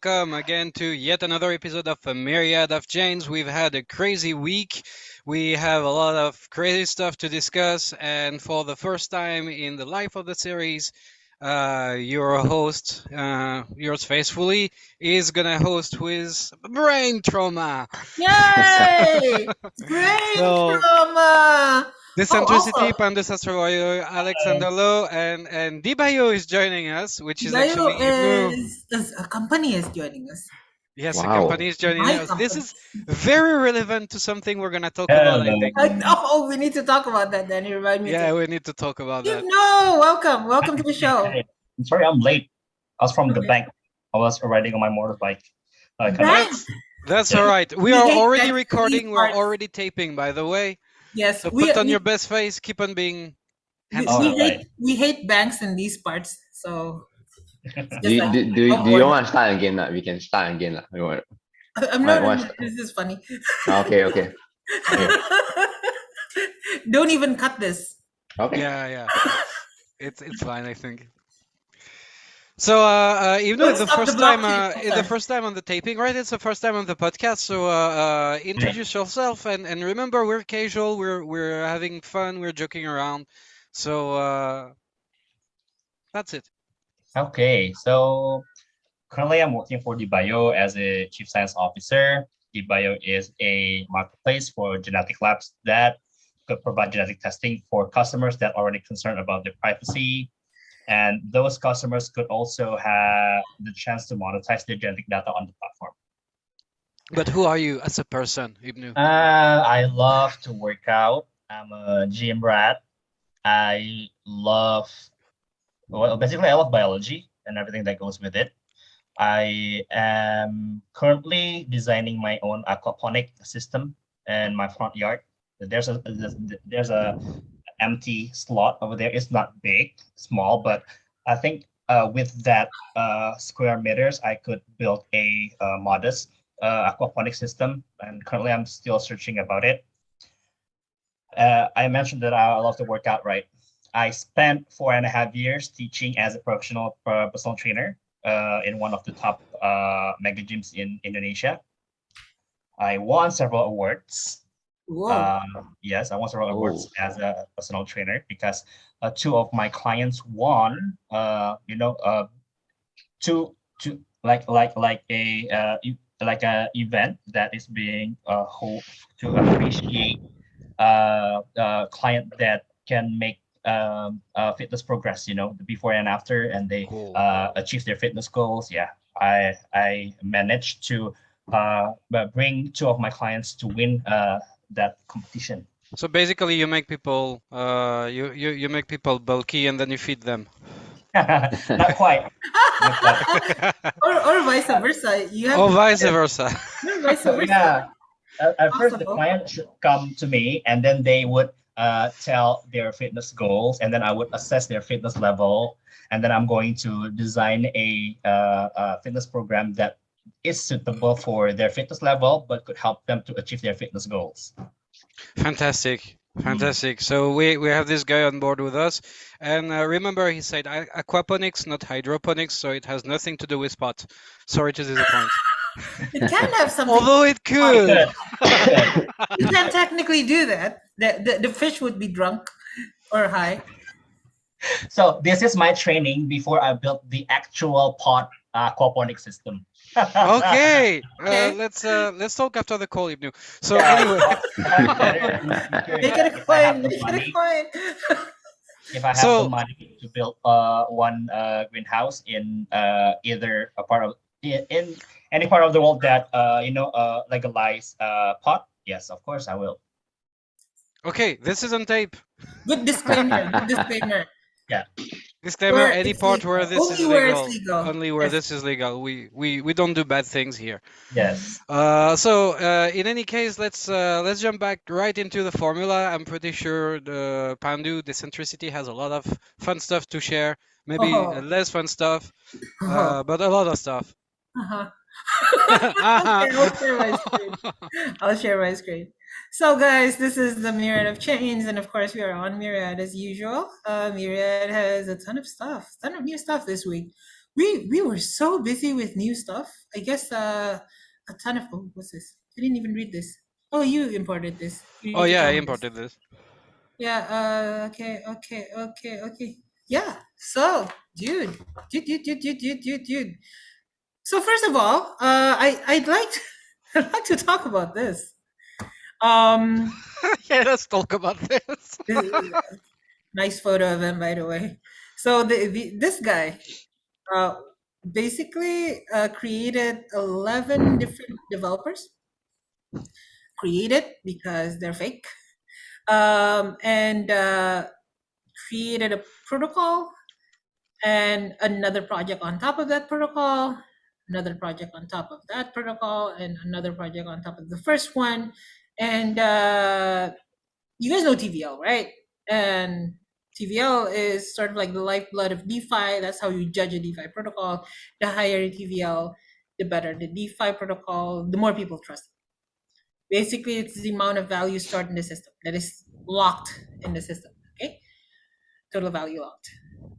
welcome again to yet another episode of a Myriad of Chains. We've had a crazy week. We have a lot of crazy stuff to discuss, and for the first time in the life of the series, your host, yours faithfully, is gonna host with brain trauma. Yay! Brain So, trauma! Decentricity, Also, Pandesastroyo, Alexander Lowe, and Dibayo is joining us, which is Dayo actually Ibnu. is a company is joining us. Yes, a Wow. company is joining My us. This company. is very relevant to something we're gonna talk about, I think. We need to talk about that then. You remind me Yeah, to. we need to talk about that. No, welcome to the show. Hey, I'm sorry I'm late. I was from the Okay. bank. I was riding on my motorbike. Bank. That's all right. We We are hate already that recording. police We're part. already taping, by the way. Yes, So we put on we, your best face. Keep on being we, handsome. we Alright. hate we hate banks in these parts. So it's Do just you, like do you avoid. want to start again? We can start again. I'm Why- not. why- This is funny. Okay. Don't even cut this. Okay. Yeah. It's fine, I think. So, even though Don't it's the stop the first time, blockchain it's the first time on the taping, right? It's the first time on the podcast. So, introduce yourself and remember, we're casual. We're having fun. We're joking around. So, that's it. Okay, so currently I'm working for DBio as a Chief Science Officer. DBio is a marketplace for genetic labs that could provide genetic testing for customers that are already concerned about their privacy. And those customers could also have the chance to monetize their genetic data on the platform. But who are you as a person, Ibnu? I love to work out. I'm a gym rat. I love, basically, I love biology and everything that goes with it. I am currently designing my own aquaponic system in my front yard. There's a empty slot over there. It's not big, small, but I think with that square meters, I could build a modest aquaponic system. And currently, I'm still searching about it. I mentioned that I love to work out, right? I spent 4.5 years teaching as a professional personal trainer in one of the top mega gyms in Indonesia. I won several awards. Whoa. Yes, I won several awards as a personal trainer because two of my clients won. Two like a event that is being held to appreciate client that can make fitness progress, the before and after, and they Cool. achieve their fitness goals. Yeah, I managed to bring two of my clients to win that competition. So basically, you make people, you make people bulky and then you feed them. Not quite. Or vice versa. You have Or vice versa. vice versa. Yeah. At first, the Possible. client should come to me, and then they would tell their fitness goals, and then I would assess their fitness level, and then I'm going to design a fitness program that is suitable for their fitness level, but could help them to achieve their fitness goals. Fantastic. So we have this guy on board with us, and remember he said aquaponics, not hydroponics, so it has nothing to do with pot. Sorry to disappoint. It can have something. Although it could. Good. You can technically do that. The fish would be drunk or high. So this is my training before I built the actual pot aquaponic system. Okay. Okay. Let's talk after the call, Ibnu. So Yeah. anyway, Make it a coin. Make it a coin. If I have So- the money to build one greenhouse in either a part of in any part of the world that legalize pot, yes, of course I will. okay, this is on tape. Good disclaimer. Good disclaimer. Disclaimer: Where any it's part legal. where this Only is where legal, it's legal. only where Yes. this is legal. We don't do bad things here. Yes. So in any case, let's jump back right into the formula. I'm pretty sure the Pandu Decentricity has a lot of fun stuff to share. Maybe Oh. less fun stuff, Oh. but a lot of stuff. Uh-huh. Uh-huh. Okay, I'll share my screen. I'll share my screen. So, guys, this is the Myriad of Chains, and of course, we are on Myriad as usual. Myriad has a ton of stuff, ton of new stuff this week. we were so busy with new stuff. I guess a ton of what's this? I didn't even read this. Oh, you imported this. You Oh need to yeah, I tell me this. imported this. Yeah. Okay. Yeah. So, dude. So first of all, I'd like to, I'd like to talk about this. Yeah, let's talk about this. Nice photo of him, by the way. So this guy, basically created 11 different developers. Created because they're fake, and created a protocol and another project on top of that protocol, another project on top of that protocol, and another project on top of the first one. And you guys know TVL, right? And TVL is sort of like the lifeblood of DeFi. That's how you judge a DeFi protocol. The higher TVL, the better the DeFi protocol, the more people trust it. Basically, it's the amount of value stored in the system that is locked in the system. Okay, total value locked,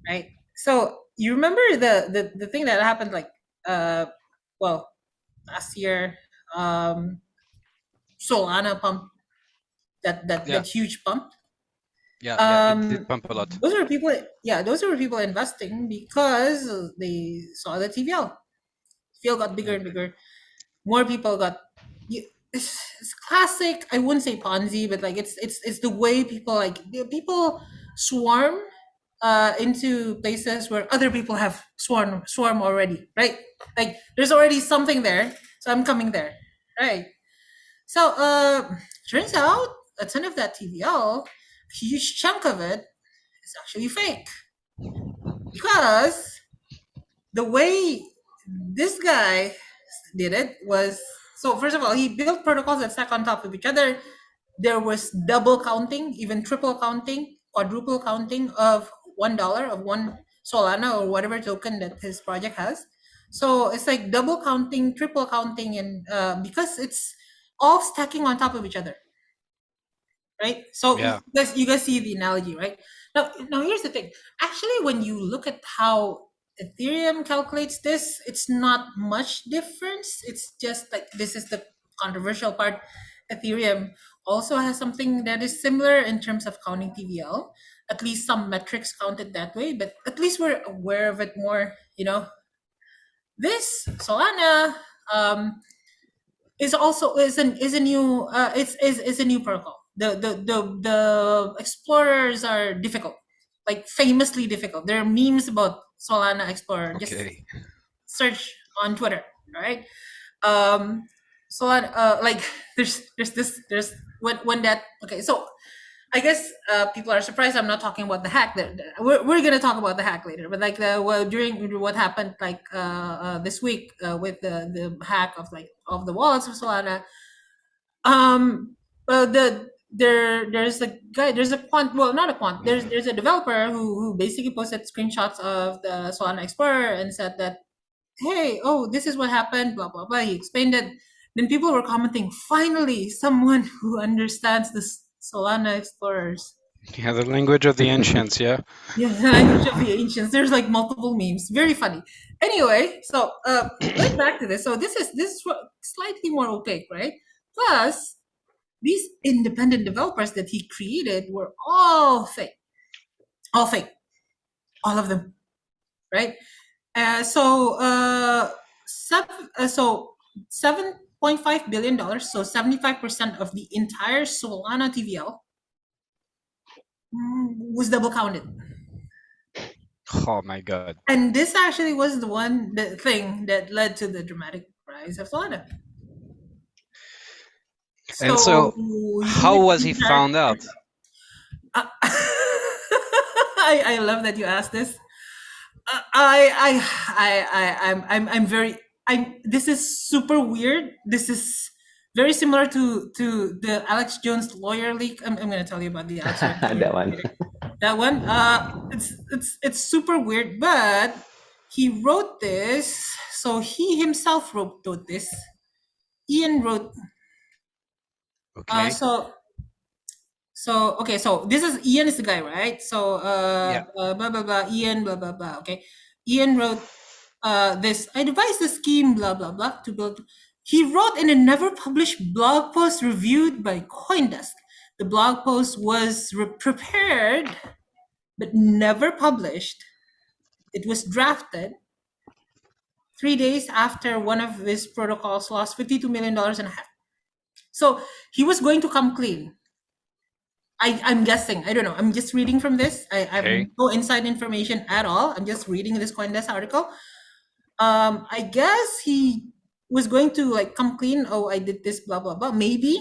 right? So you remember the thing that happened like well last year, Solana pump that huge pump. Yeah, it did pump a lot. Those are people. Yeah, those are people investing because they saw the TVL. TVL got bigger and bigger. More people got. It's classic. I wouldn't say Ponzi, but like it's the way people people swarm into places where other people have swarm already, right? Like there's already something there, so I'm coming there, right? So turns out a ton of that TVL, a huge chunk of it is actually fake because the way this guy did it was, so first of all, he built protocols that stack on top of each other. There was double counting, even triple counting, quadruple counting of $1 of one Solana or whatever token that his project has. So it's like double counting, triple counting, and because it's all stacking on top of each other, right? So Yeah. you guys see the analogy, right? Now here's the thing. Actually, when you look at how Ethereum calculates this, it's not much difference. It's just like this is the controversial part. Ethereum also has something that is similar in terms of counting TVL. At least some metrics count it that way, but at least we're aware of it more. This Solana is also is a new is a new protocol. The explorers are difficult, like famously difficult. There are memes about Solana Explorer. Just Okay. search on Twitter, right? Solana, like there's when that okay. So I guess people are surprised I'm not talking about the hack. We're gonna talk about the hack later, but like during what happened like this week with the hack of the wallets of Solana. There's a guy, there's a quant, well, not a quant, there's a developer who basically posted screenshots of the Solana Explorer and said that, hey, oh, this is what happened, blah blah blah. He explained it. Then people were commenting, finally someone who understands the Solana Explorers. Yeah, the language of the ancients. Yeah. Yeah, the language of the ancients. There's like multiple memes. Very funny. Anyway, so going back to this. So this is slightly more opaque, right? Plus, these independent developers that he created were all fake. All fake. All of them. Right? So $7.5 billion, so 75% of the entire Solana TVL was double counted. Oh my god. And this actually was the thing that led to the dramatic rise of Solana. And so, how was he found out? I love that you asked this. This is super weird. This is very similar to the Alex Jones lawyer leak. I'm going to tell you about the Alex Jones That one. That one. It's super weird, but he wrote this. So he himself wrote this. Ian wrote. Okay. So this is Ian is the guy, right? So Yeah. blah blah blah, Ian blah blah blah. Okay, Ian wrote I devised a scheme, blah blah blah, to build. He wrote in a never published blog post reviewed by CoinDesk. The blog post was prepared but never published. It was drafted 3 days after one of his protocols lost $52 million in a hack. So he was going to come clean. I'm guessing. I don't know. I'm just reading from this. I have Okay. no inside information at all. I'm just reading this CoinDesk article. I guess he was going to like come clean. Oh, I did this, blah blah blah, maybe,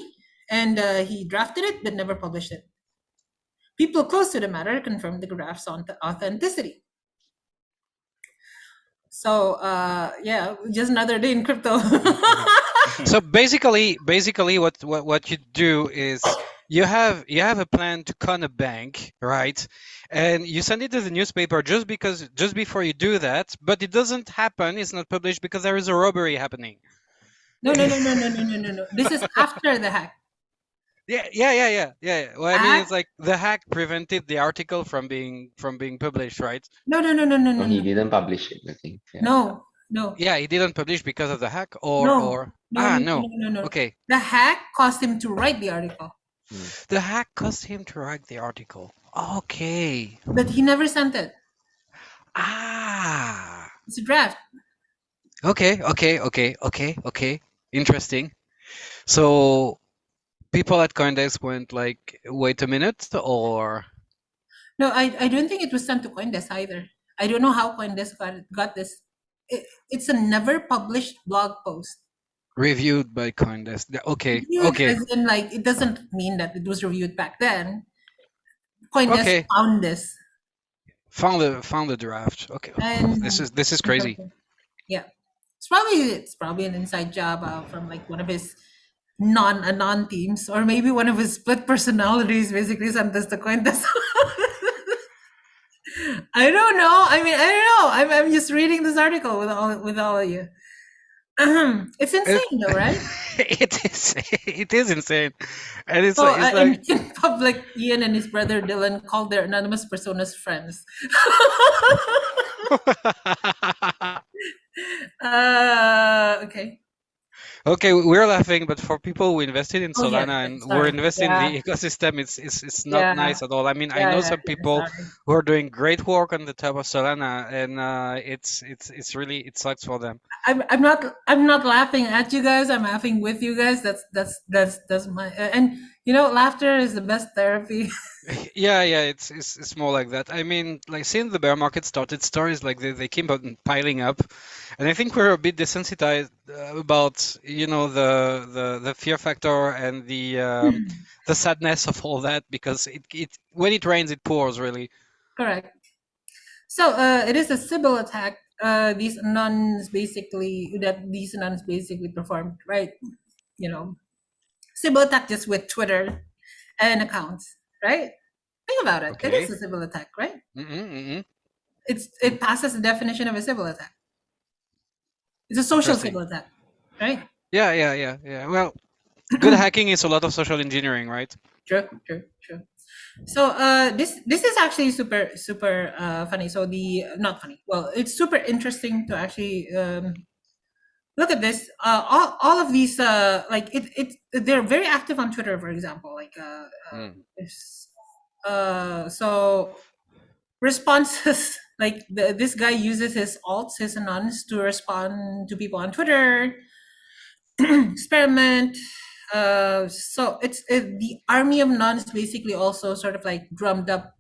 and he drafted it but never published it. People close to the matter confirmed the graph's authenticity. So yeah, just another day in crypto. So basically, what you do is you have a plan to con a bank, right? And you send it to the newspaper just before you do that, but it doesn't happen. It's not published because there is a robbery happening. No. This is after the hack. Yeah. Well, I mean, it's like the hack prevented the article from being published, right? No. No, he didn't publish it, I think. Yeah. No. Yeah, he didn't publish because of the hack, No. no. Okay. The hack caused him to write the article, The hack caused him to write the article. Okay. but he never sent it. Ah. It's a draft. Okay. Interesting. So people at CoinDesk went like, wait a minute, or No, I don't think it was sent to CoinDesk either. I don't know how CoinDesk got this. It's a never published blog post. reviewed by CoinDesk. Okay. Reviewed Okay. As in, like, it doesn't mean that it was reviewed back then. CoinDesk Okay. found this. Found the draft. Okay. And This is crazy. Yeah, it's probably an inside job from like one of his non teams, or maybe one of his split personalities. Basically, sent this to CoinDesk. I don't know. I mean, I don't know. I'm just reading this article with all of you. It's insane, though, right? It is insane, and it's So like in public, Ian and his brother Dylan called their anonymous personas friends. Okay. Okay, we're laughing, but for people who invested in Oh, yeah, Solana and sorry. were invested Yeah. in the ecosystem, it's not Yeah. nice at all. I mean, I Yeah, know yeah, some people sorry. who are doing great work on the top of Solana, and it's really, it sucks for them. I'm not laughing at you guys. I'm laughing with you guys. That's my and laughter is the best therapy. Yeah, it's more like that. I mean, like since the bear market started, stories like they keep on piling up, and I think we're a bit desensitized about the fear factor and the sadness of all that, because it when it rains it pours, really. Correct. So it is a Sybil attack. These nuns basically performed, right? Sybil attack just with Twitter and accounts, right? Think about it. It Okay. is a Sybil attack, right? Mm-mm. It passes the definition of a Sybil attack. It's a social Interesting. Sybil attack, right? Yeah. Well, good hacking is a lot of social engineering, right? True. So this is actually super funny. So not funny. Well, it's super interesting to actually look at this. All of these like they're very active on Twitter, for example. Like so responses like this guy uses his alts, his anons to respond to people on Twitter. Experiment. So the army of nuns basically also sort of like drummed up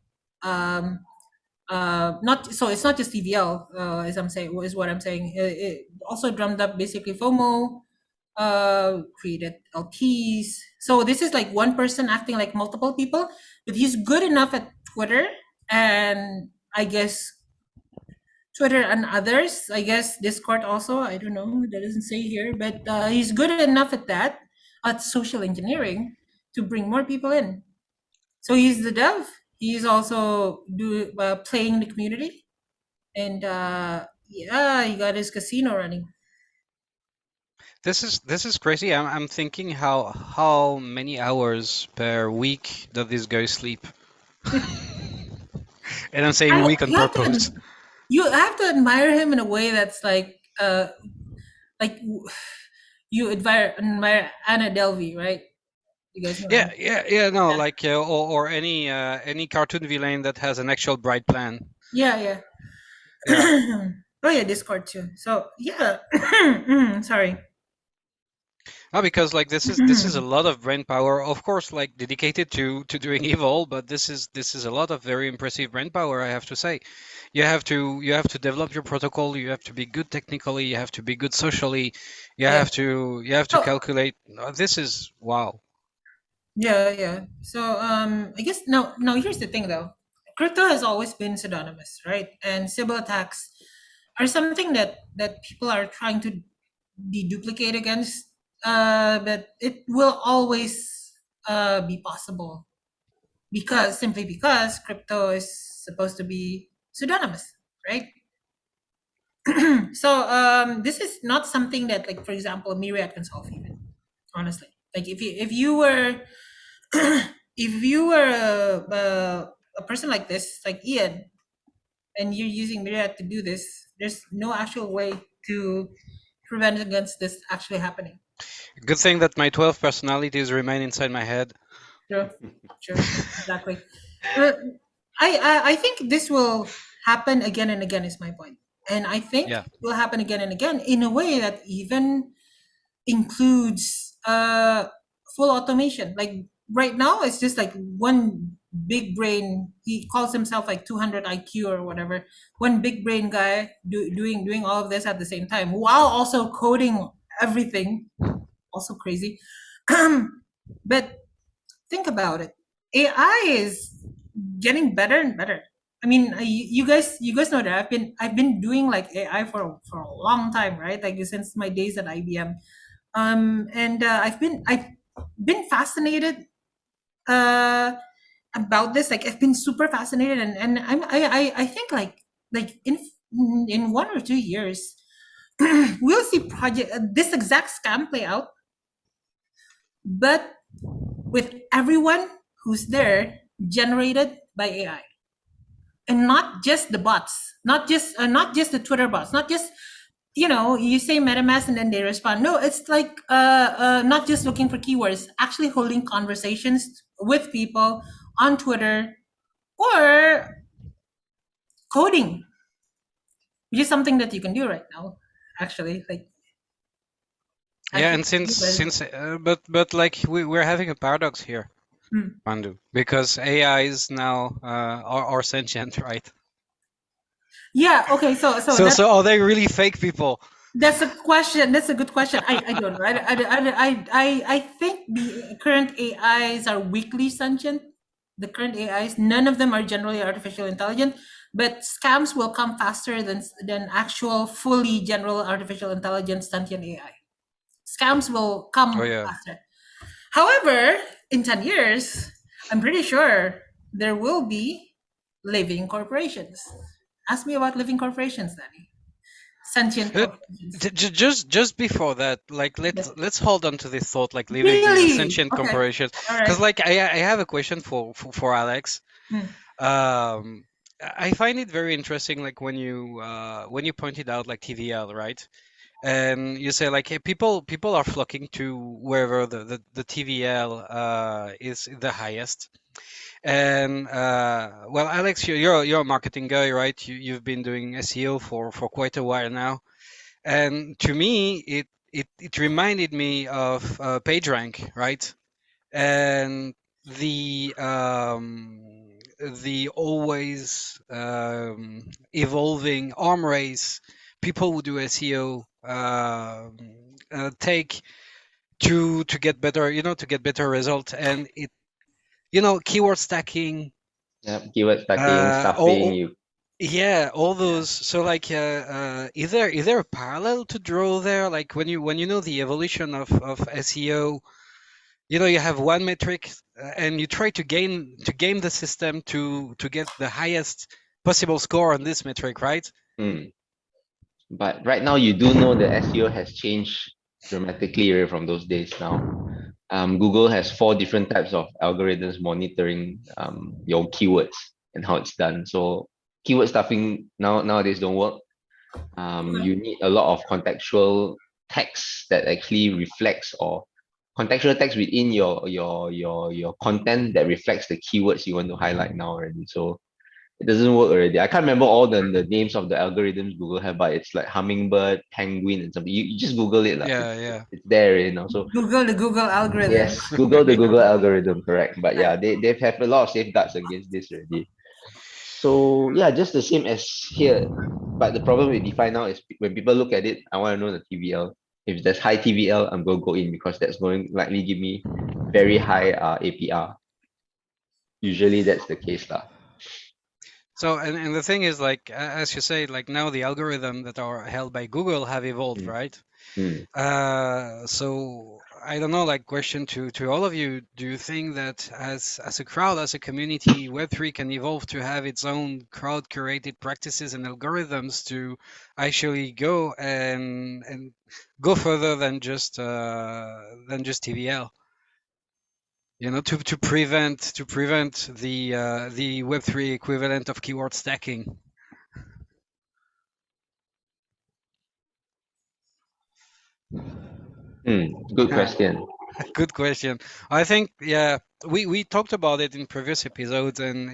not so it's not just TVL as I'm saying is what I'm saying. It also drummed up basically FOMO, created LPs. So this is like one person acting like multiple people, but he's good enough at Twitter and I guess Twitter and others. I guess Discord also. I don't know. That doesn't say here, but he's good enough at that, at social engineering, to bring more people in. So he's the dev. He's also playing the community, and yeah, he got his casino running. This is crazy. I'm thinking how many hours per week does this guy sleep? And I'm saying week on purpose. you have to admire him in a way that's like you admire Anna Delvey, right? You guys know Yeah, her? yeah. No, Yeah. like or any cartoon villain that has an actual bright plan. Yeah. Yeah. Oh yeah, Discord too. So yeah, sorry. Oh, because like this is a lot of brain power, of course, like dedicated to doing evil, but this is a lot of very impressive brain power, I have to say. You have to develop your protocol, you have to be good technically, you have to be good socially, you Yeah. have to So calculate. This is wow. yeah. So I guess now here's the thing though. Crypto has always been pseudonymous, right? And Sybil attacks are something that people are trying to deduplicate against. But it will always be possible simply because crypto is supposed to be pseudonymous, right? So this is not something that, like, for example, Myriad can solve even, honestly. Like if you were if you were a person like this, like Ian, and you're using Myriad to do this, there's no actual way to prevent against this actually happening. Good thing that my 12 personalities remain inside my head. True, exactly. Uh, I think this will happen again and again. Is my point, and I think Yeah. it will happen again and again in a way that even includes full automation. Like right now, it's just like one big brain. He calls himself like 200 IQ or whatever. One big brain guy doing all of this at the same time while also coding everything. Also crazy. But think about it. AI is getting better and better. I mean, you guys know that I've been doing like AI for a long time, right? Like since my days at IBM. And I've been fascinated uh about this. Like I've been super fascinated, and I think like in 1 or 2 years we'll see project this exact scam play out, but with everyone who's there generated by AI, and not just the bots, not just the Twitter bots, not just, you say MetaMask and then they respond. No, it's like not just looking for keywords, actually holding conversations with people on Twitter or coding, which is something that you can do right now. Actually, like I Yeah, think and but like we're having a paradox here, Hmm. Pandu, because AI is now are sentient, right? Yeah. Okay. So So are they really fake people? that's a question. That's a good question. I don't know. I think the current AIs are weakly sentient. The current AIs, none of them are generally artificial intelligent, but scams will come faster than actual fully general artificial intelligence sentient AI. Scams will Oh come yeah. faster. However, in 10 years, I'm pretty sure there will be living corporations. Ask me about living corporations, Danny. Sentient Uh, corporations. just before that, like Yes. let's hold on to this thought, like living Really? sentient Okay. corporations, All because right. like I have a question for Alex. Hmm. Um, I find it very interesting, like when you pointed out like TVL, right? And you say like, hey, people are flocking to wherever the TVL is the highest. And well, Alex, you're a marketing guy, right? You've been doing SEO for quite a while now. And to me, it reminded me of PageRank, right? And the always evolving arm race people who do SEO take to get better, to get better result, and keyword stacking, Yeah, keyword stacking, uh, all, stuffing, all you yeah, all yeah. those. So like, is there a parallel to draw there? Like when you know the evolution of SEO, you have one metric, and you try to game the system to get the highest possible score on this metric, right? Hmm. But right now you do know the SEO has changed dramatically right, from those days now. Google has 4 different types of algorithms monitoring your keywords and how it's done. So keyword stuffing nowadays don't work. You need a lot of contextual text that actually reflects, or contextual text within your content that reflects the keywords you want to highlight now already. So it doesn't work already. I can't remember all the names of the algorithms Google have, but it's like hummingbird, penguin, and something. You just Google it, lah. Yeah, yeah. It's there, you know. So Google the Google algorithm. yes, Google the Google algorithm, correct. But yeah, they have a lot of safeguards against this already. So yeah, just the same as here. But the problem with DeFi now is when people look at it, I want to know the TVL. If there's high TVL, I'm going to go in because that's going to likely give me very high APR. Usually that's the case, lah. So, and the thing is, like, as you say, like now the algorithm that are held by Google have evolved, right? So I don't know, like, question to all of you: do you think that as a crowd, as a community, Web3 can evolve to have its own crowd curated practices and algorithms to actually go and go further than just TVL? You know, to prevent the Web3 equivalent of keyword stacking. Good question. Good question. I think, yeah, we talked about it in previous episodes, and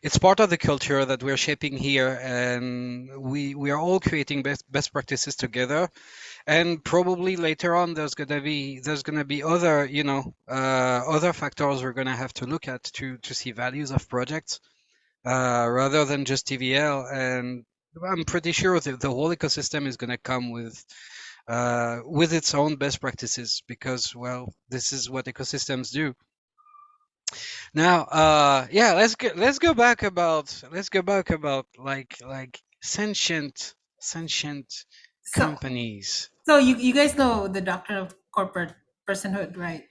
it's part of the culture that we're shaping here, and we are all creating best practices together. And probably later on, there's gonna be other, you know, other factors we're gonna have to look at to see values of projects, rather than just TVL. And I'm pretty sure the whole ecosystem is gonna come with its own best practices, because, well, this is what ecosystems do. Now, yeah, let's go back about like sentient companies. So you guys know the doctrine of corporate personhood, right?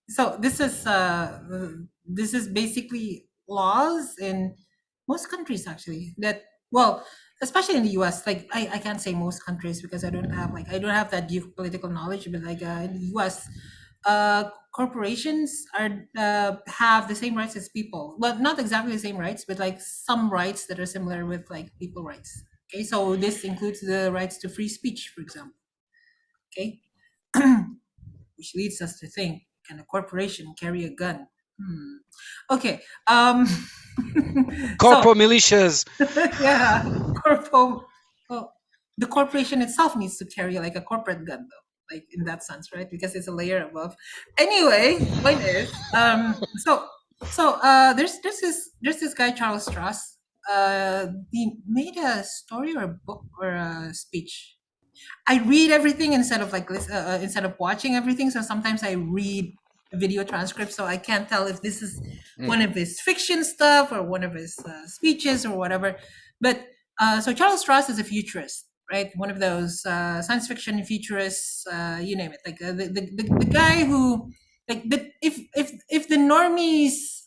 So this is basically laws in most countries actually, that, well, especially in the US. Like I can't say most countries because I don't have that geopolitical knowledge, but like in the US, corporations are have the same rights as people. Well, not exactly the same rights, but like some rights that are similar with like people rights. Okay, so this includes the rights to free speech, for example. Okay, which leads us to think: can a corporation carry a gun? Okay. Corpo militias. Yeah, corpo. Well, the corporation itself needs to carry like a corporate gun, though, like in that sense, right? Because it's a layer above. Anyway, point is, there's this guy Charles Strauss. He made a story or a book or a speech. I read everything instead of instead of watching everything. So sometimes I read video transcripts, so I can't tell if this is one of his fiction stuff or one of his speeches or whatever. But so Charles Strauss is a futurist, right? One of those science fiction futurists, you name it. Like the guy who, like, if the normies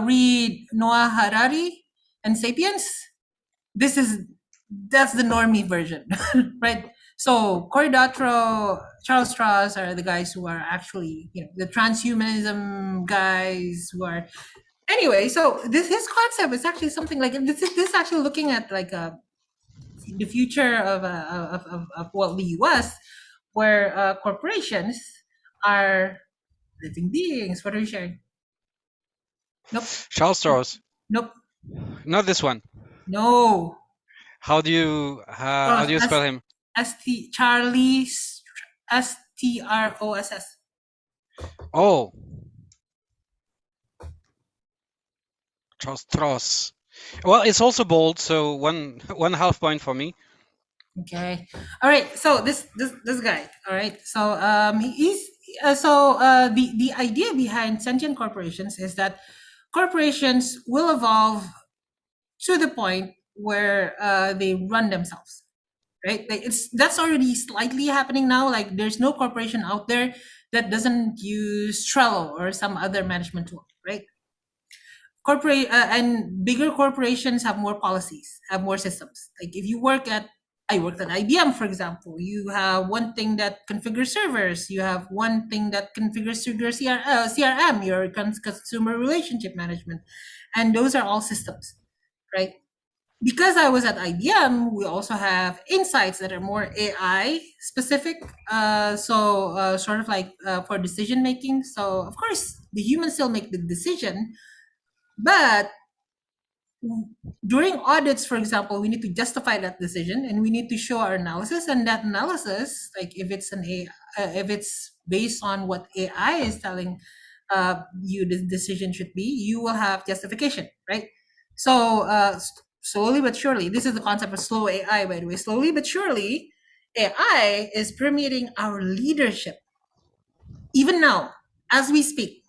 read Noah Harari and *Sapiens*, that's the normie version, right? So Cory Doctorow, Charles Strauss are the guys who are actually, the transhumanism guys who are. Anyway, so his concept is actually something like this is actually looking at like the future of well, the U.S., where corporations are living beings. What are you sharing? Nope. Charles Strauss. Nope. Not this one. No. How do you spell him? Charlie Stross. Oh, Charles Strauss. Well, it's also bold, so one half point for me. Okay. All right. So this guy. All right. So he's the idea behind sentient corporations is that corporations will evolve to the point where they run themselves. Right. Like that's already slightly happening now. Like there's no corporation out there that doesn't use Trello or some other management tool. Right. Corporate and bigger corporations have more policies, have more systems. Like if you I worked at IBM, for example. You have one thing that configures servers. You have one thing that configures your CRM, your consumer relationship management, and those are all systems, right? because I was at IBM, we also have insights that are more AI specific. Sort of like for decision making. So of course, the humans still make the decision, but during audits, for example, we need to justify that decision and we need to show our analysis. And that analysis, like if it's if it's based on what AI is telling you the decision should be, you will have justification, right? So slowly but surely, this is the concept of slow AI, by the way. Slowly but surely, AI is permeating our leadership. Even now, as we speak,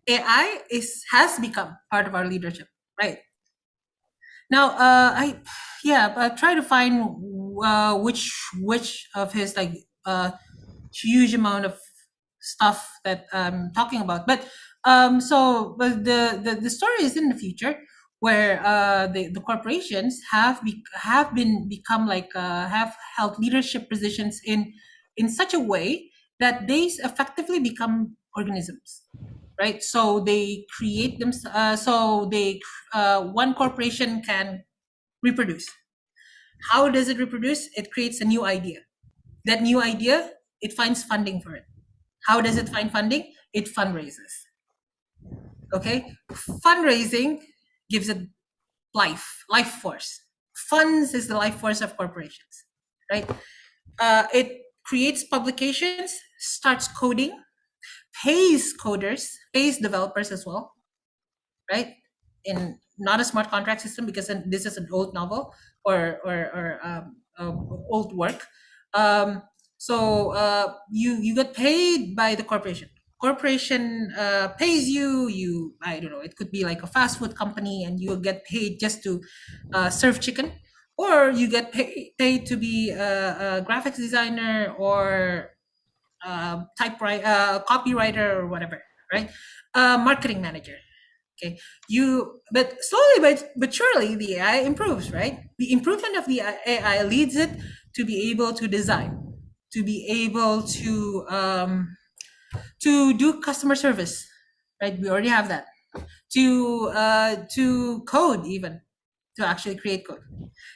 AI has become part of our leadership, right? Now, try to find which of his like huge amount of stuff that I'm talking about. But the story is in the future where the corporations have become like have held leadership positions in such a way that they effectively become organisms, right? So they create them. One corporation can reproduce. How does it reproduce? It creates a new idea. That new idea, it finds funding for it. How does it find funding? It fundraises. Okay, fundraising gives it life force. Funds is the life force of corporations, right? It creates publications, starts coding, pays coders, pays developers as well, right? In not a smart contract system because this is an old novel or old work. You get paid by the corporation. Corporation pays you. I don't know. It could be like a fast food company, and you get paid just to serve chicken, or you get paid to be a graphics designer or copywriter or whatever, right? Marketing manager. Okay, but slowly but surely the AI improves, right? The improvement of the AI leads it to be able to design, to be able to do customer service, right? We already have that. To code, even to actually create code.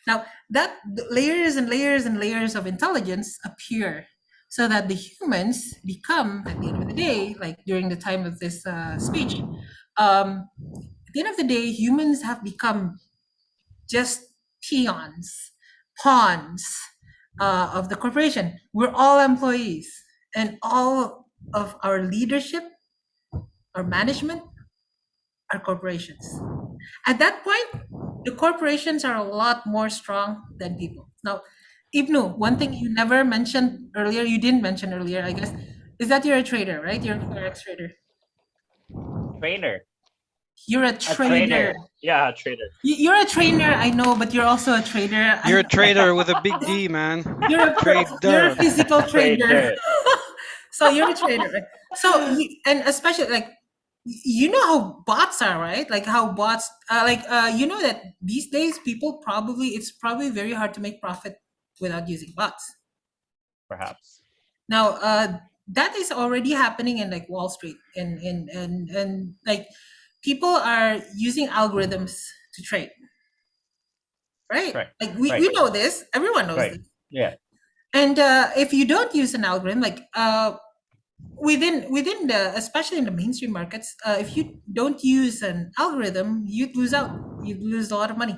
Now that layers and layers and layers of intelligence appear, so that the humans become, at the end of the day, like during the time of this speech, at the end of the day, humans have become just pawns of the corporation. We're all employees, and all of our leadership, our management, are corporations. At that point, the corporations are a lot more strong than people. Now, Ibnu, one thing you never mentioned earlier, you didn't mention earlier, I guess, is that you're a trader, right? You're a forex trader. Trainer. You're a A trader. trader. Yeah, a trader. You're a trainer, I know, but you're also a trader. You're a trader with a big D, man. You're a physical trader. Trader. So you're a trader, right? So and especially like you know how bots are, right? Like how bots you know that these days it's probably very hard to make profit without using bots. Perhaps. Now that is already happening in like Wall Street and like people are using algorithms to trade. Right? Right. Like we know this, everyone knows this. Yeah. And if you don't use an algorithm, like within the, especially in the mainstream markets, if you don't use an algorithm, you'd lose out. You'd lose a lot of money.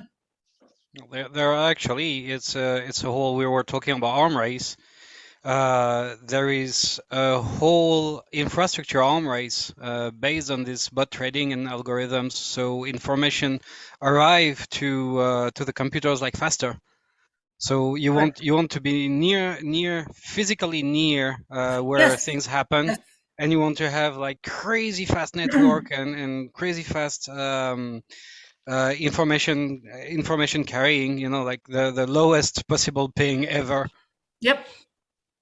There are actually, it's a whole. We were talking about arm race. There is a whole infrastructure arm race based on this bot trading and algorithms. So information arrive to the computers like faster. So you want to be physically near where Yes. things happen, Yes. and you want to have like crazy fast network and crazy fast information carrying. You know, like the lowest possible ping ever. Yep.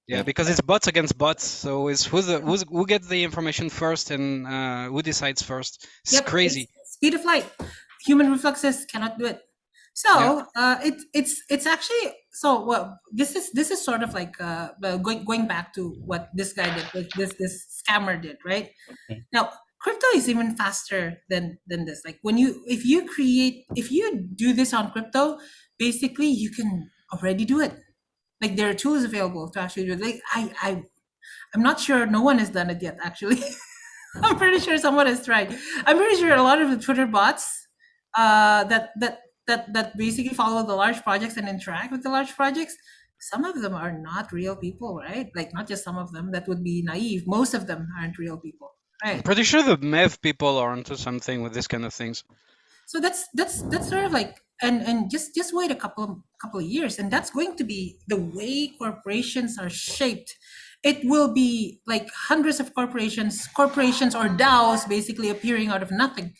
Yeah, because it's bots against bots, so it's who gets the information first and who decides first. It's crazy. It's speed of light. Human reflexes cannot do it. So it's actually so well. This is sort of like going back to what this guy did, this scammer did, right? Okay. Now crypto is even faster than this. Like if you do this on crypto, basically you can already do it. Like there are tools available to actually do it. Like I'm not sure, no one has done it yet actually. I'm pretty sure someone has tried. I'm pretty sure a lot of the Twitter bots that basically follow the large projects and interact with the large projects, some of them are not real people, right? Like not just some of them, that would be naive. Most of them aren't real people, I'm right? pretty sure the meth people are onto something with this kind of things. So that's sort of like, and just wait a couple of years, and that's going to be the way corporations are shaped. It will be like hundreds of corporations or DAOs basically appearing out of nothing,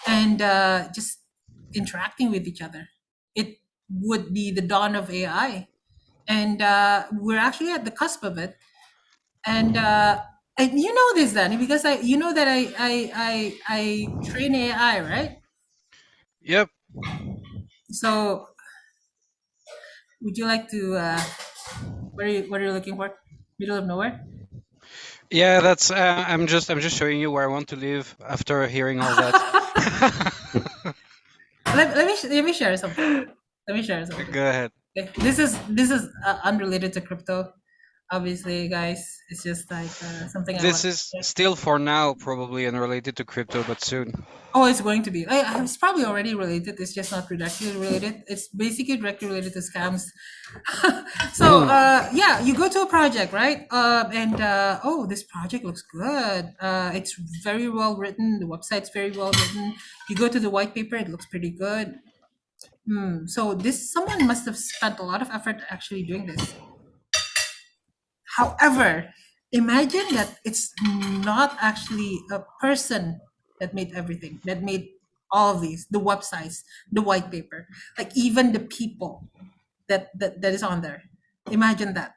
and just interacting with each other. It would be the dawn of AI, and we're actually at the cusp of it. And you know this, Danny, because you know that I train AI, right? Yep. So would you like to? What are you looking for? Middle of nowhere. Yeah, that's. I'm just showing you where I want to live after hearing all that. Let me share something. Let me share something. Go ahead. Okay. This is unrelated to crypto, obviously, guys. It's just like something I want. This is still for now probably unrelated to crypto, but soon. Oh, it's going to be. It's probably already related. It's just not directly related. It's basically directly related to scams. So yeah, you go to a project, right? And oh, this project looks good. It's very well written. The website's very well written. You go to the white paper, it looks pretty good. So someone must have spent a lot of effort actually doing this. However, imagine that it's not actually a person that made everything, that made all of these, the websites, the white paper, like even the people that is on there. Imagine that.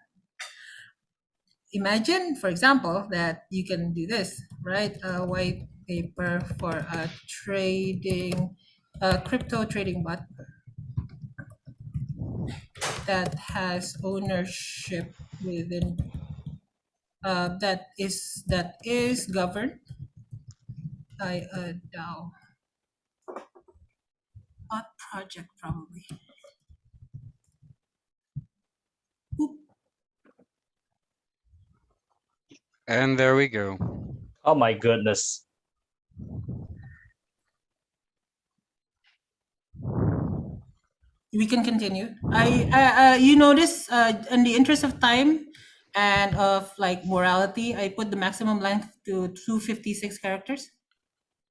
Imagine, for example, that you can do this, right? A white paper for a crypto trading bot that has ownership within that is governed by a DAO. Not project, probably. Oop. And there we go. Oh my goodness. We can continue. You notice, in the interest of time and of like morality, I put the maximum length to 256 characters.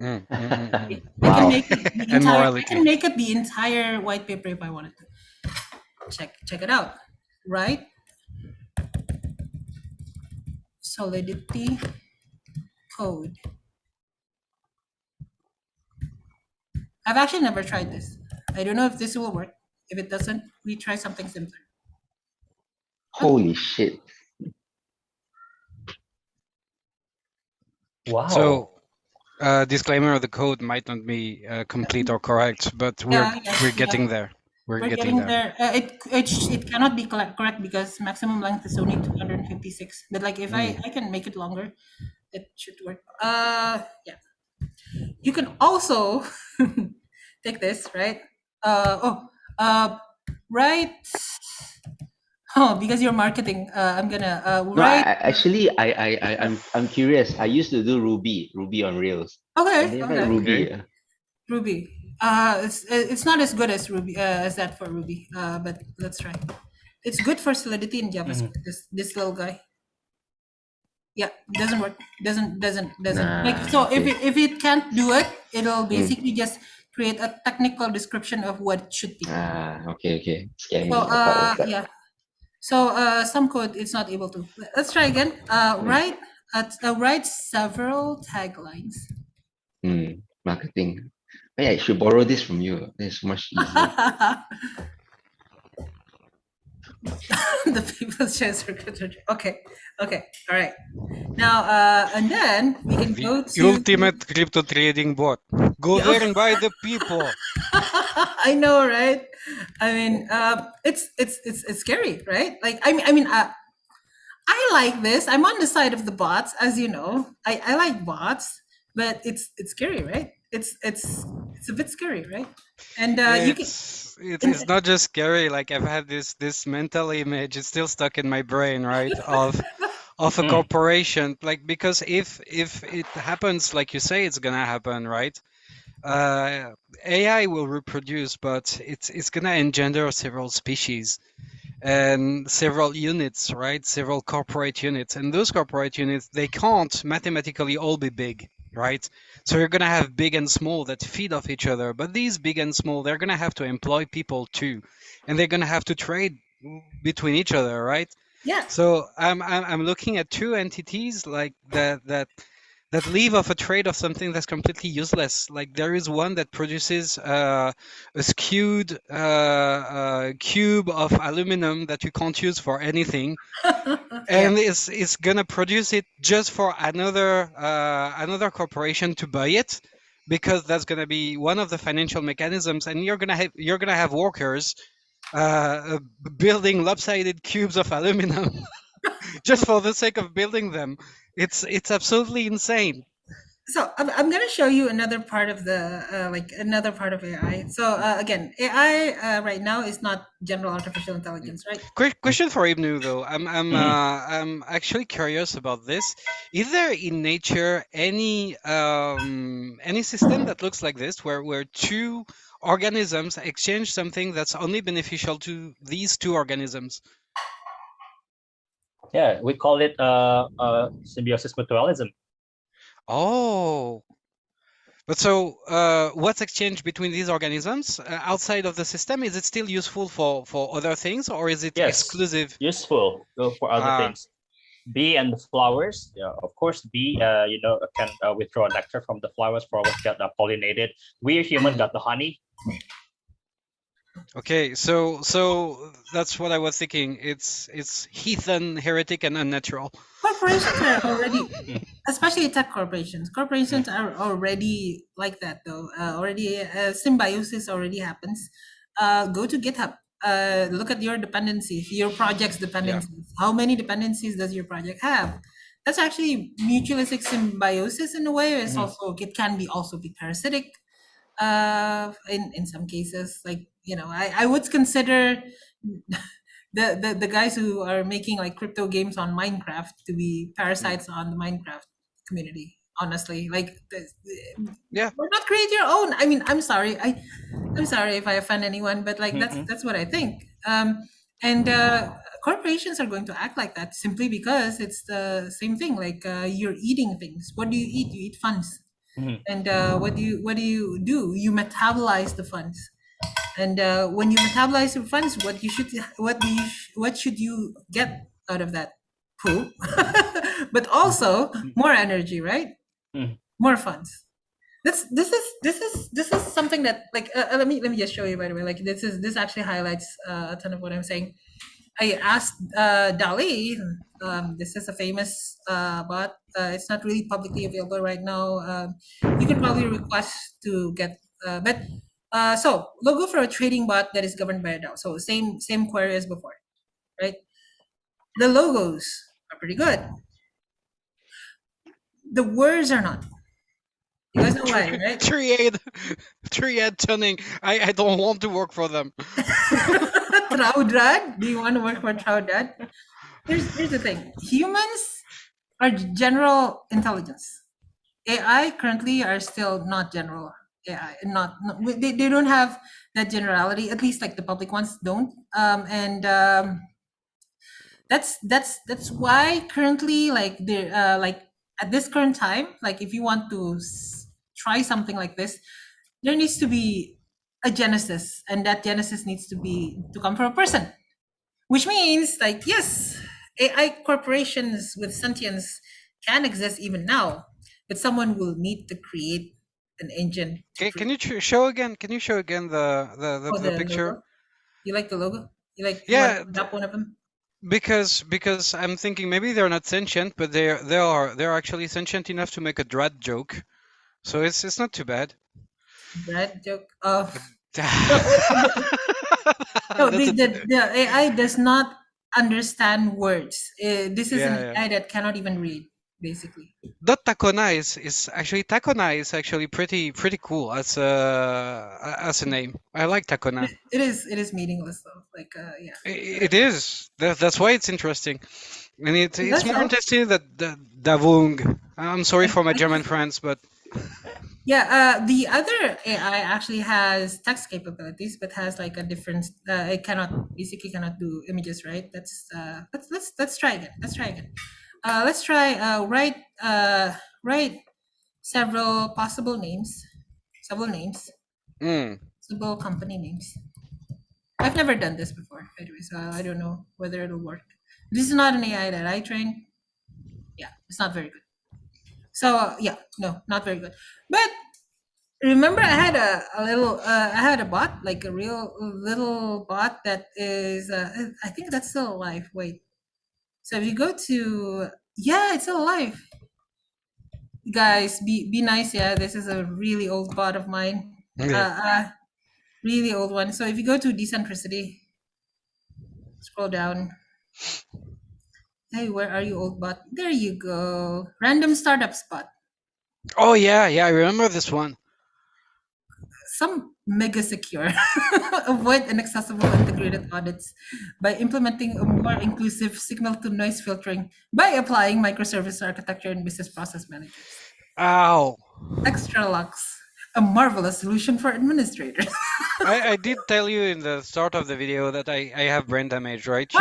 I can Wow. make it the And entire. I morality. can make it the entire white paper if I wanted to. Check it out, right? Solidity code. I've actually never tried this. I don't know if this will work. If it doesn't, we try something simpler. Holy shit. Wow. So, disclaimer: the code might not be complete or correct, but we're getting there. We're getting there. It cannot be correct because maximum length is only 256. But like if I can make it longer, it should work. Yeah. You can also take this, right? Right. Oh, because you're marketing, I'm gonna No, I'm curious. I used to do Ruby on Rails. Okay. Have you tried Ruby? Okay. Ruby. It's not as good as Ruby as that for Ruby. But let's try. It's good for Solidity in JavaScript. This little guy. Yeah, doesn't work. Doesn't. Nah, Like so, okay. if it can't do it, it'll basically just create a technical description of what it should be. Okay. Scare me. So I thought it was that. yeah. So some code it's not able to. Let's try again. Write several taglines. Marketing. Hey, I should borrow this from you. It's much easier. The people's shares are good. Okay. All right. Now, and then we can go The to ultimate crypto trading bot, governed by the people. I know, right? I mean, it's scary, right? Like, I mean, I like this. I'm on the side of the bots, as you know. I like bots, but it's scary, right? It's a bit scary, right? And you can. It's not just scary. Like I've had this mental image. It's still stuck in my brain, right? Of a Mm. corporation, like because if it happens, like you say, it's gonna happen, right? Uh, AI will reproduce, but it's gonna engender several species and several units, right? Several corporate units. And those corporate units, they can't mathematically all be big, right? So you're going to have big and small that feed off each other. But these big and small, they're going to have to employ people too. And they're going to have to trade between each other, right? Yeah. So I'm looking at two entities like that live off a trade of something that's completely useless. Like there is one that produces a skewed cube of aluminum that you can't use for anything, Yeah. and it's gonna produce it just for another corporation to buy it, because that's gonna be one of the financial mechanisms, and you're gonna have workers building lopsided cubes of aluminum just for the sake of building them. It's absolutely insane. So I'm going to show you another part of the like another part of AI. So again, AI right now is not general artificial intelligence, right? Quick question for Ibnu though. Mhm. I'm actually curious about this. Is there in nature any system that looks like this, where two organisms exchange something that's only beneficial to these two organisms? Yeah, we call it symbiosis mutualism. Oh, but so what's exchanged between these organisms outside of the system? Is it still useful for other things, or is it Yes, exclusive? useful for other Ah, things. Bee and the flowers. Yeah, of course, bee, can withdraw nectar from the flowers. Flowers get pollinated. We human got the honey. okay, so that's what I was thinking. It's heathen, heretic, and unnatural. Corporations are already, Mm. especially tech corporations. Corporations are already like that, though. Already, symbiosis already happens. Go to GitHub. Look at your dependencies, your project's dependencies. How many dependencies does your project have? That's actually mutualistic symbiosis in a way. It's Mhm. also, it can be also be parasitic. In some cases, like I would consider the guys who are making like crypto games on Minecraft to be parasites on the Minecraft community. Honestly, like Yeah. why not create your own? I mean, I'm sorry if I offend anyone, but like Mhm. that's what I think. And corporations are going to act like that simply because it's the same thing. Like you're eating things. What do you eat? You eat funds. Mhm. And what do? You metabolize the funds. And when you metabolize your funds, what should you get out of that? Poop, but also more energy, right? Mhm. More funds. This is something that like let me just show you, by the way. Like this actually highlights a ton of what I'm saying. I asked Dali. This is a famous bot. It's not really publicly available right now. You can probably request to get, but so logo for a trading bot that is governed by a DAO. So same query as before, right? The logos are pretty good. The words are not. You guys know why, right? Triad, triad tuning. I don't want to work for them. Traudrad? Do you want to work for Traudrad? Here's the thing. Humans are general intelligence. AI currently are still not general AI. They don't have that generality. At least like the public ones don't. And that's why currently like like at this current time, like if you want to try something like this, there needs to be a genesis, and that genesis needs to come from a person. Which means, like, yes, AI corporations with sentience can exist even now, but someone will need to create an engine to Can you show again? Can you show again the the picture? logo. You like the logo? You want to Yeah, adapt one of them? because I'm thinking maybe they're not sentient, but they're actually sentient enough to make a dread joke. So it's not too bad. Brad joke. No, no, That's a the AI does not understand words. This is an yeah, yeah. AI that cannot even read. basically. That Takona is actually pretty cool as a name. I like Takona. It is meaningless though. Like yeah. It is. That's why it's interesting. And it's That's more all. interesting that the Davung. I'm sorry for my German friends, but Yeah, the other AI actually has text capabilities, but has like a different. It cannot do images, right? Let's try again. Let's try again. Let's try write several possible names, mm, several company names. I've never done this before, by the way, so I don't know whether it'll work. This is not an AI that I trained. Yeah, it's not very good. So yeah, no, not very good. But remember, I had a little, I had a bot, like a real little bot that is, I think that's still alive. Wait, so if you go to, yeah, it's still alive. Guys, be nice. Yeah, this is a really old bot of mine, yeah. really old one. So if you go to decentricity, scroll down. Hey, where are you, old bot? There you go. Random startup spot. Oh yeah, I remember this one. Some mega secure. Avoid inaccessible integrated audits by implementing a more inclusive signal to noise filtering by applying microservice architecture and business process managers. Ow. Extra lux, a marvelous solution for administrators. I did tell you in the start of the video that I have brain damage, right?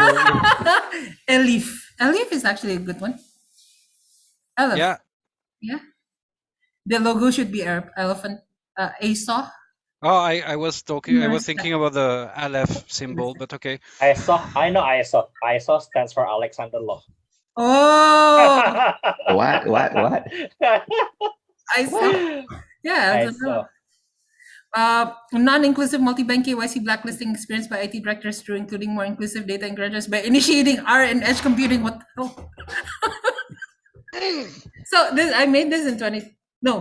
Elif is actually a good one. Elif. Yeah. Yeah. The logo should be elephant. ASAW. Oh, I was thinking about the Aleph symbol, but okay. I know ISO. ISO stands for Alexander Law. Oh, What? I saw. Yeah, I don't know. Non-inclusive multi-bank KYC blacklisting experience by IT directors through including more inclusive data encourages by initiating R and edge computing. What the hell? So I made this in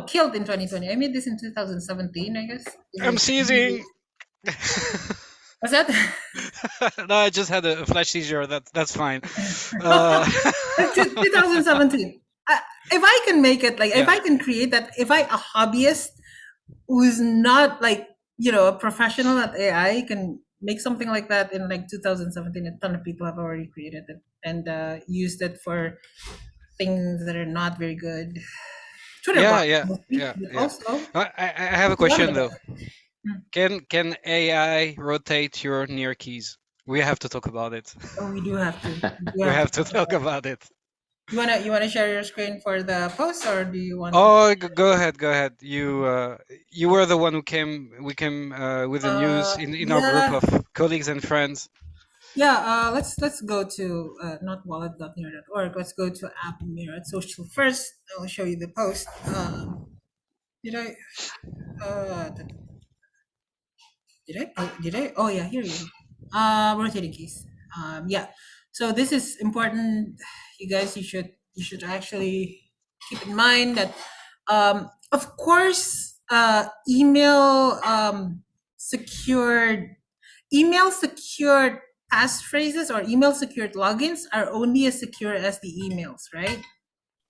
killed in 2020. I made this in 2017, I guess. I'm seizing. What's that? No, I just had a flash seizure. That's fine. 2017. If I can make it, if I can create that, if a hobbyist who's not a professional at AI can make something like that in 2017, a ton of people have already created it and used it for things that are not very good. Twitter yeah. but also I have a question though. Can AI rotate your near keys? We have to talk about it. Oh, we do have to. We have to talk about it. You wanna share your screen for the post, or do you want? Oh, go ahead. You were the one who came. We came with the news in our group of colleagues and friends. Yeah. Let's go to not wallet.myriad.org. Let's go to app Myriad.Social first. I'll show you the post. Did I? Did I? Oh yeah, here you go. Rotating keys. Yeah. So this is important, you guys. You should actually keep in mind that, of course, email secured passphrases or email secured logins are only as secure as the emails, right?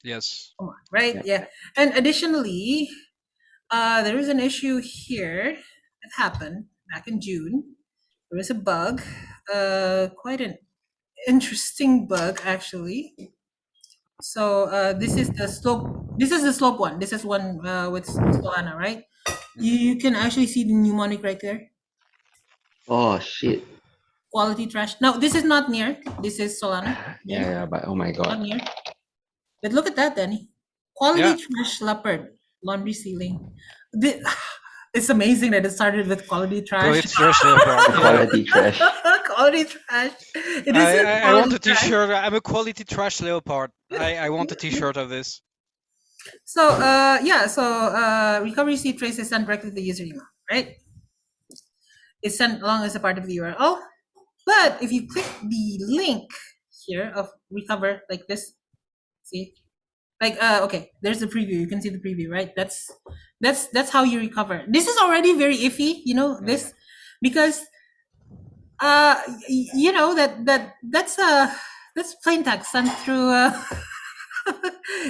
Yes. Come on, right? Yeah. And additionally, there is an issue here that happened back in June. There was a bug, quite an interesting bug actually. So this is the slope. This is the slope one. This is one with Solana, right? You can actually see the mnemonic right there. Oh shit. Quality trash. Now this is not near. This is Solana. Yeah, but oh my Not god. near. But look at that, Danny. Quality trash leopard laundry ceiling. It's amazing that it started with quality trash. Quality trash. Quality trash. I want a T-shirt. I'm a quality trash leopard. I want a T-shirt of this. So recovery seed trace is sent directly to the user email, right? It's sent along as a part of the URL. But if you click the link here of recover like this, see, okay, there's the preview. You can see the preview, right? That's how you recover. This is already very iffy, this, because that's plain text sent through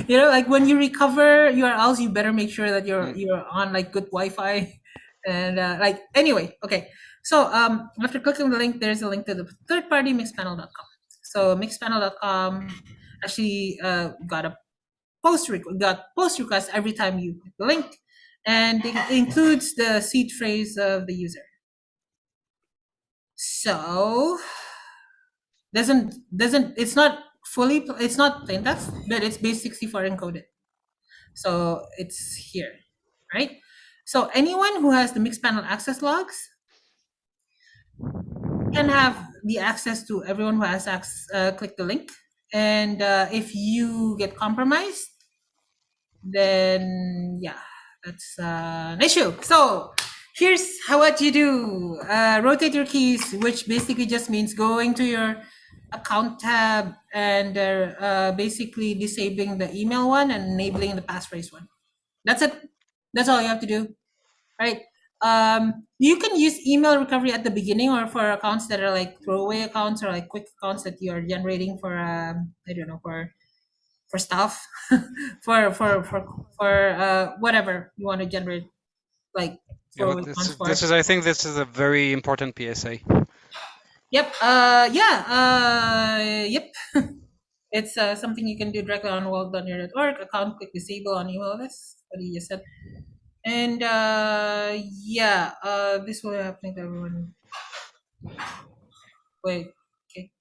You know, like when you recover URLs, you better make sure that Mm. you're on like good Wi-Fi, and like anyway, okay. So after clicking the link, there's a link to the third-party mixpanel.com. So mixpanel.com actually got post request every time you click the link, and it includes the seed phrase of the user. So doesn't it's not it's not plain text, but it's base64 encoded. So it's here, right? So anyone who has the Mixpanel access logs can have the access to everyone who has click the link. And if you get compromised, then yeah, that's an issue. So here's what you do. Rotate your keys, which basically just means going to your account tab and basically disabling the email one and enabling the passphrase one. That's it. That's all you have to do, right? You can use email recovery at the beginning or for accounts that are like throwaway accounts or like quick accounts that you're generating for I don't know, for stuff, for whatever you want to generate, like Yeah, for but accounts for. this is I think this is a very important PSA. Yep. Yep. It's something you can do directly on world.near.org. Account click disable on email. That's what you just said. And this will happen to everyone. Wait, okay.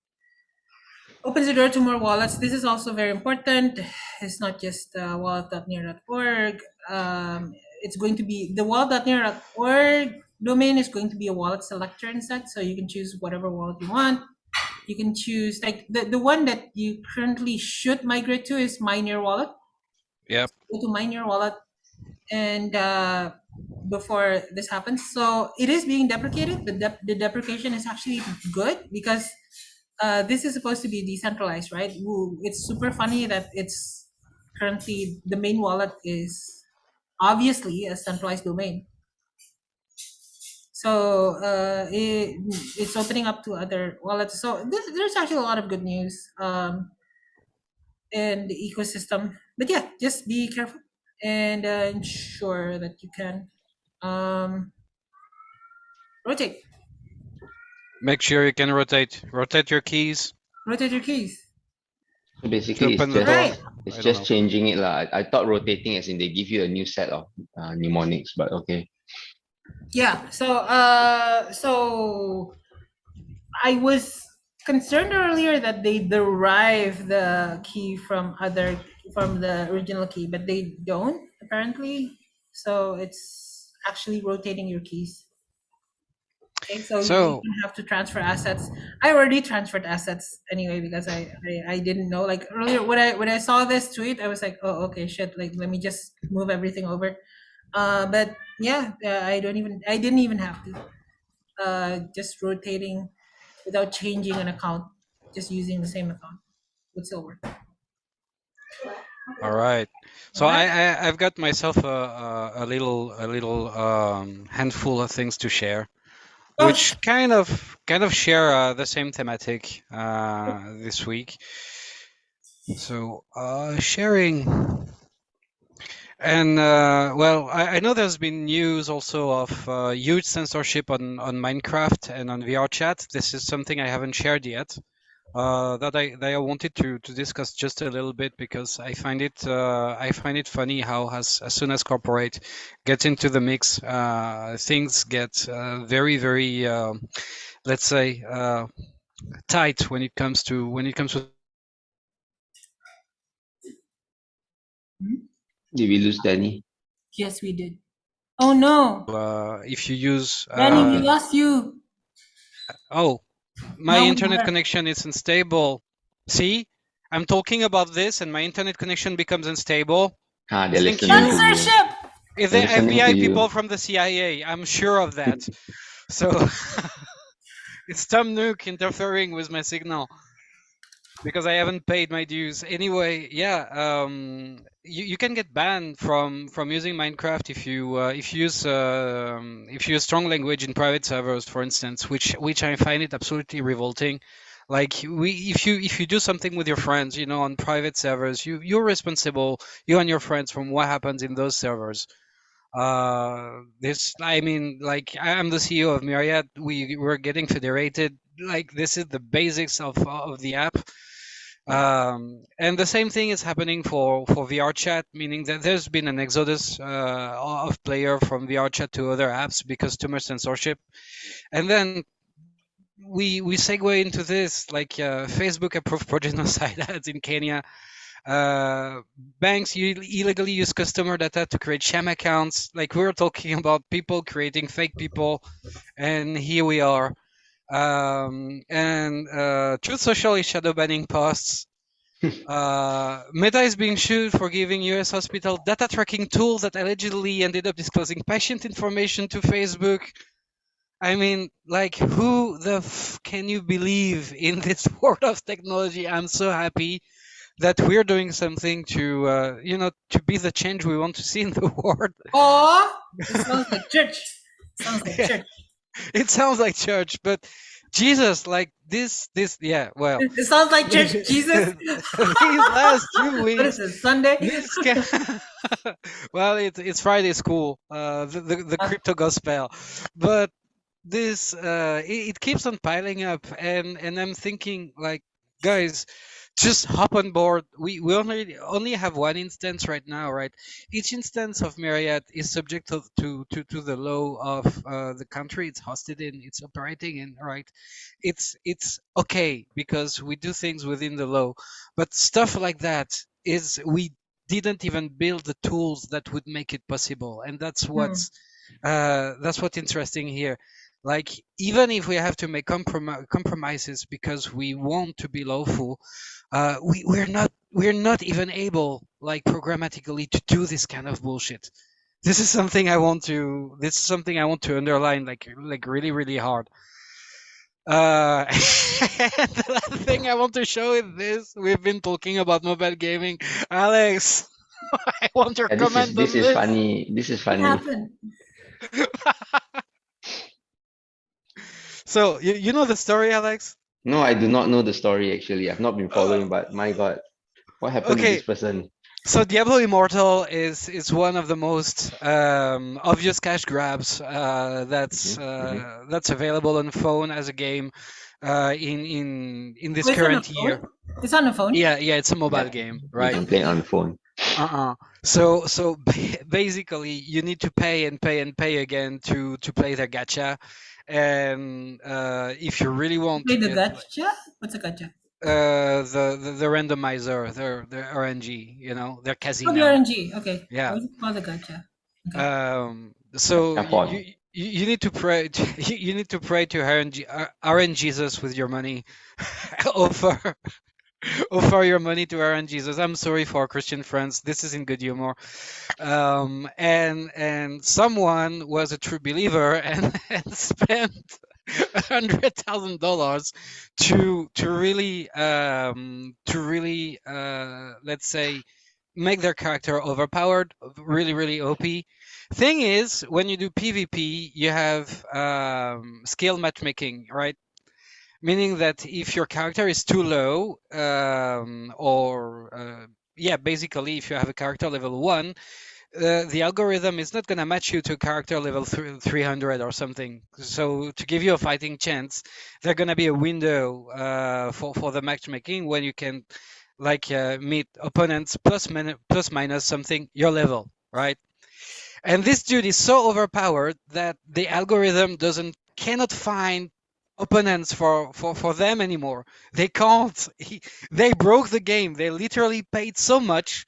Opens the door to more wallets. This is also very important. It's not just wallet.near.org. It's going to be the wallet.near.org domain is going to be a wallet selector instead, so you can choose whatever wallet you want. You can choose like the one that you currently should migrate to is My Wallet. Yep. Go to My Wallet and before this happens. So it is being deprecated. The deprecation is actually good because this is supposed to be decentralized, right? It's super funny that it's currently the main wallet is obviously a centralized domain. So it's opening up to other wallets. So there's actually a lot of good news in the ecosystem. But yeah, just be careful and ensure that you can rotate. Make sure you can rotate your keys Rotate your keys. So to basically, open the Right. door. it's I don't just know. changing it lah. I thought rotating as in they give you a new set of mnemonics, but okay. Yeah. So I was concerned earlier that they derive the key from the original key, but they don't apparently. So it's actually rotating your keys. Okay, so you don't have to transfer assets. I already transferred assets anyway because I didn't know. Like earlier when I saw this tweet, I was like, oh okay, shit. Like let me just move everything over. But yeah, I didn't even have to. Just rotating without changing an account, just using the same account with Silver. All right. So Alright. I've got myself a little handful of things to share, Oh, which kind of share the same thematic this week. So sharing. And well, I know there's been news also of huge censorship on Minecraft and on VR chat. This is something I haven't shared yet. That I wanted to discuss just a little bit because I find it funny how as soon as corporate gets into the mix, things get very very let's say tight when it comes to Did we lose Danny? yes, we did. Oh no, if you use Danny, we lost you. oh, my No, we internet are. connection is unstable. See, I'm talking about this and my internet connection becomes unstable. They're Thank listening you. to you. Censorship. If They're they're listening to FBI you. people from the CIA, I'm sure of that. So it's Tom Nook interfering with my signal because I haven't paid my dues. Anyway, yeah, you can get banned from using Minecraft if you use strong language in private servers, for instance, which I find it absolutely revolting. Like if you do something with your friends, you know, on private servers, you're responsible, you and your friends, from what happens in those servers. This, I mean, like I'm the CEO of Myriad. We're getting federated. Like this is the basics of the app. And the same thing is happening for VR chat, meaning that there's been an exodus of player from VR chat to other apps because too much censorship. And then we segue into this, like Facebook approved pro genocide ads in Kenya. Uh, Banks illegally use customer data to create sham accounts. Like we were talking about people creating fake people, and here we are. And Truth Social is shadow banning posts. Meta is being sued for giving US hospital data tracking tools that allegedly ended up disclosing patient information to Facebook. I mean, like, who the can you believe in this world of technology? I'm so happy that we're doing something to, you know, to be the change we want to see in the world. Oh, it sounds like church. Sounds like church. It sounds like church, but Jesus, like this, yeah, well, It sounds like church, Jesus. these last 2 What weeks, is it, Sunday? this well, it's Friday school, the crypto gospel, but this it keeps on piling up, and I'm thinking, like, guys, just hop on board. We only have one instance right now, right? Each instance of Myriad is subject to the law of the country it's hosted in, it's operating in, right? It's okay because we do things within the law, but stuff like that is we didn't even build the tools that would make it possible, and that's what's interesting here. Like, even if we have to make compromises because we want to be lawful, we're not even able, like, programmatically to do this kind of bullshit. This is something I want to underline, like really really hard. And the last thing I want to show is this. We've been talking about mobile gaming. Alex, I want your Yeah, comment this on is this. funny. This is What funny. happened? So you know the story, Alex? No, I do not know the story actually. I've not been following, but my God, what happened to this Okay, person? so Diablo Immortal is one of the most obvious cash grabs that's available on phone as a game in this Oh, it's on a current year. phone? It's on a phone? Yeah, it's a mobile Yeah, game, you right? can play it on the phone. So basically, you need to pay and pay and pay again to play the gacha, and if you really want Play to the get gacha? What's a gacha? the randomizer, their RNG, you know, their Oh, the casino. RNG. Okay. Yeah. What's it called, the gacha? Okay. So Capon. you need to pray. You need to pray to RN Jesus with your money. offer offer your money to RN Jesus. I'm sorry for our Christian friends. This is in good humor. And someone was a true believer and spent $100,000 to really let's say make their character overpowered, really really OP. Thing is, when you do PvP, you have skill matchmaking, right? Meaning that if your character is too low, or yeah, basically, if you have a character level 1, the algorithm is not going to match you to character level 300 or something. So to give you a fighting chance, there's going to be a window for the matchmaking when you can, like, meet opponents plus minus something your level, right? And this dude is so overpowered that the algorithm cannot find opponents for them anymore. They can't. They broke the game. They literally paid so much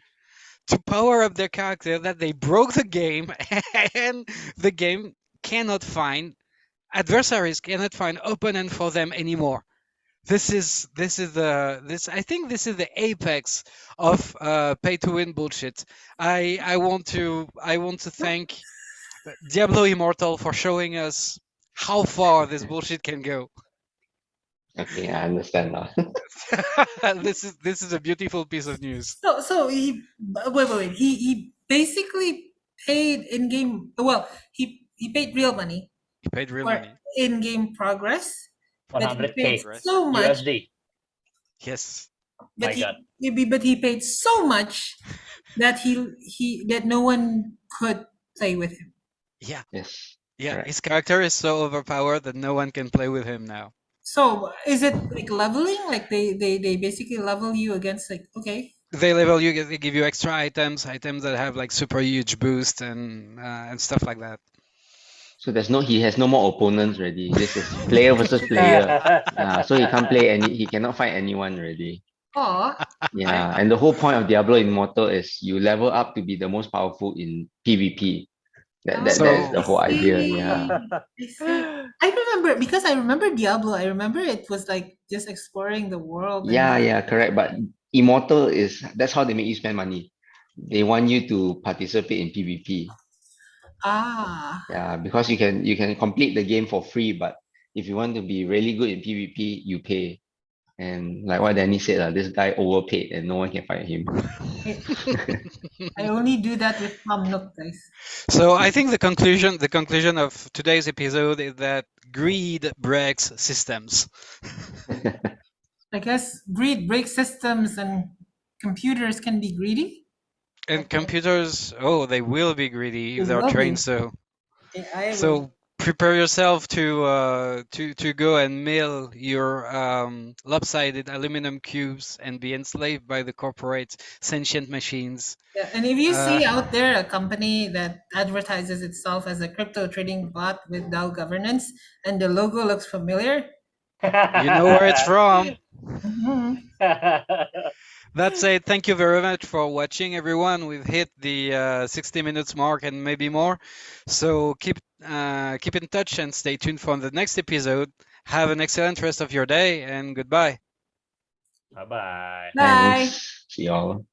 to power up their character that they broke the game, and the game cannot find adversaries, cannot find opponent for them anymore. This I think this is the apex of pay to win bullshit. I want to thank Diablo Immortal for showing us how far this bullshit can go. Okay, I understand now. This is a beautiful piece of news. So he wait. He basically paid in game. Well, he paid real money He paid real for money in game progress But he paid 100K so much. USD. Yes. But My God. he paid so much that that no one could play with him. Yeah. Yes. Yeah. Correct. His character is so overpowered that no one can play with him now. So is it like leveling? Like they basically level you against like okay. They level you, they give you extra items that have like super huge boost and stuff like that. So he has no more opponents already. This is player versus player. So he can't he cannot fight anyone already. Oh, Yeah, and the whole point of Diablo Immortal is you level up to be the most powerful in PvP. That is So the whole idea. Yeah. I see. I remember because I remember Diablo. I remember it was like just exploring the world and Yeah, correct. But Immortal that's how they make you spend money. They want you to participate in PvP. ah. Yeah, because you can complete the game for free, but if you want to be really good in PvP, you pay. And like what Danny said, this guy overpaid and no one can fight him. I only do that with Tom Nook, guys. So I think the conclusion of today's episode is that greed breaks systems. I guess greed breaks systems and computers can be greedy. And Okay. computers, they will be greedy if They they're will trained be. so. I will. So prepare yourself to go and mill your lopsided aluminum cubes and be enslaved by the corporate sentient machines. Yeah, and if you Uh, see out there a company that advertises itself as a crypto trading bot with DAO governance and the logo looks familiar, You know where it's from. mhm. That said, thank you very much for watching, everyone. We've hit the 60 minutes mark and maybe more. So keep in touch and stay tuned for the next episode. Have an excellent rest of your day and goodbye. Bye-bye. Bye. Thanks. See y'all.